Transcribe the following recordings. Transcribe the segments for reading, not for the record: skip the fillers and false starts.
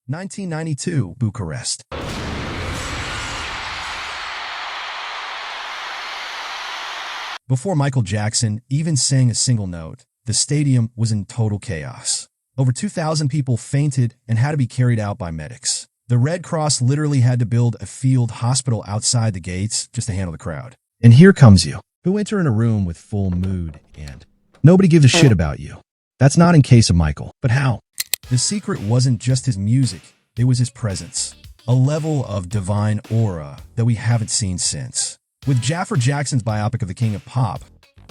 1992, Bucharest. Before Michael Jackson even sang a single note, the stadium was in total chaos. Over 2,000 people fainted and had to be carried out by medics. The Red Cross literally had to build a field hospital outside the gates just to handle the crowd. And here comes you, who enter in a room with full mood and nobody gives a shit about you. That's not in case of Michael, but how? The secret wasn't just his music, it was his presence. A level of divine aura that we haven't seen since. With Jaafar Jackson's biopic of the King of Pop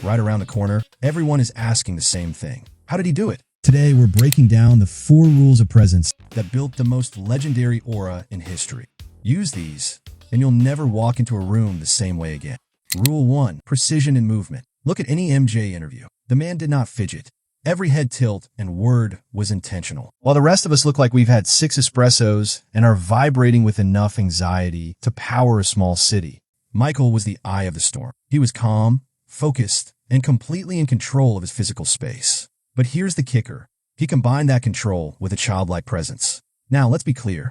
right around the corner, everyone is asking the same thing. How did he do it? Today, we're breaking down the 4 rules of presence that built the most legendary aura in history. Use these, and you'll never walk into a room the same way again. Rule 1. Precision in movement. Look at any MJ interview. The man did not fidget. Every head tilt and word was intentional. While the rest of us look like we've had 6 espressos and are vibrating with enough anxiety to power a small city, Michael was the eye of the storm. He was calm, focused, and completely in control of his physical space. But here's the kicker. He combined that control with a childlike presence. Now, let's be clear.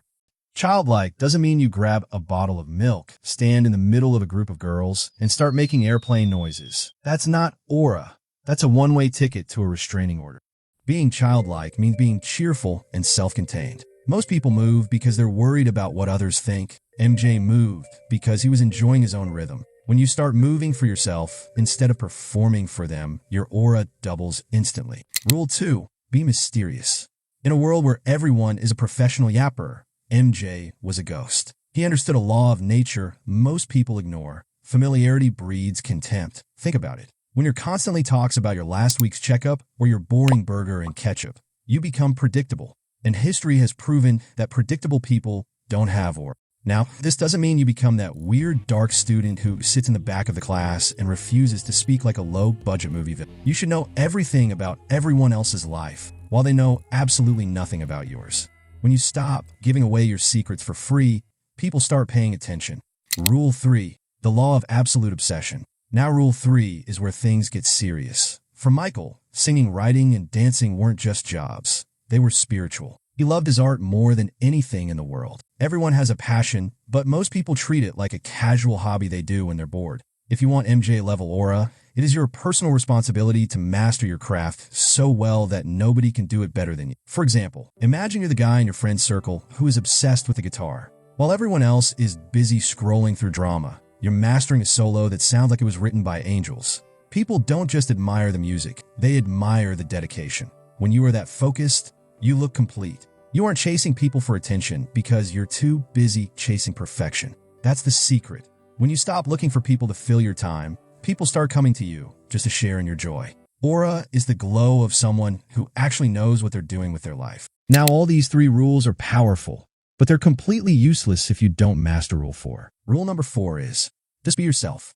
Childlike doesn't mean you grab a bottle of milk, stand in the middle of a group of girls, and start making airplane noises. That's not aura. That's a one-way ticket to a restraining order. Being childlike means being cheerful and self-contained. Most people move because they're worried about what others think. MJ moved because he was enjoying his own rhythm. When you start moving for yourself instead of performing for them, your aura doubles instantly. Rule 2. Be mysterious. In a world where everyone is a professional yapper, MJ was a ghost. He understood a law of nature most people ignore. Familiarity breeds contempt. Think about it. When you're constantly talks about your last week's checkup or your boring burger and ketchup, you become predictable. And history has proven that predictable people don't have aura. Now, this doesn't mean you become that weird dark student who sits in the back of the class and refuses to speak like a low-budget movie villain. You should know everything about everyone else's life, while they know absolutely nothing about yours. When you stop giving away your secrets for free, people start paying attention. Rule 3. The law of absolute obsession. Now Rule 3 is where things get serious. For Michael, singing, writing, and dancing weren't just jobs. They were spiritual. He loved his art more than anything in the world. Everyone has a passion, but most people treat it like a casual hobby they do when they're bored. If you want MJ-level aura, it is your personal responsibility to master your craft so well that nobody can do it better than you. For example, imagine you're the guy in your friend's circle who is obsessed with the guitar. While everyone else is busy scrolling through drama, you're mastering a solo that sounds like it was written by angels. People don't just admire the music, they admire the dedication. When you are that focused, you look complete. You aren't chasing people for attention because you're too busy chasing perfection. That's the secret. When you stop looking for people to fill your time, people start coming to you just to share in your joy. Aura is the glow of someone who actually knows what they're doing with their life. Now, all these 3 rules are powerful, but they're completely useless if you don't master Rule 4. Rule number 4 is, just be yourself.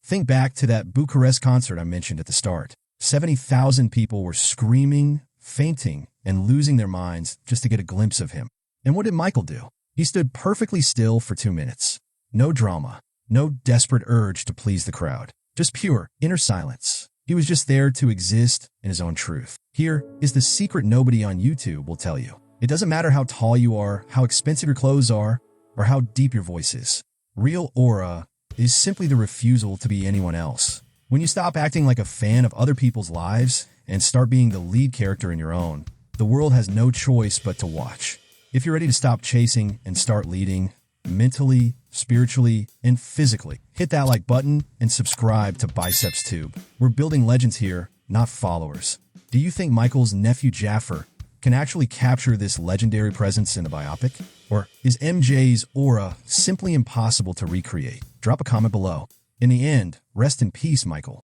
Think back to that Bucharest concert I mentioned at the start. 70,000 people were screaming, fainting, and losing their minds just to get a glimpse of him. And what did Michael do? He stood perfectly still for 2 minutes. No drama, no desperate urge to please the crowd, just pure inner silence. He was just there to exist in his own truth. Here is the secret nobody on YouTube will tell you. It doesn't matter how tall you are, how expensive your clothes are, or how deep your voice is. Real aura is simply the refusal to be anyone else. When you stop acting like a fan of other people's lives and start being the lead character in your own, the world has no choice but to watch. If you're ready to stop chasing and start leading, mentally, spiritually, and physically, hit that like button and subscribe to Biceps Tube. We're building legends here, not followers. Do you think Michael's nephew Jaafar can actually capture this legendary presence in the biopic? Or is MJ's aura simply impossible to recreate? Drop a comment below. In the end, rest in peace, Michael.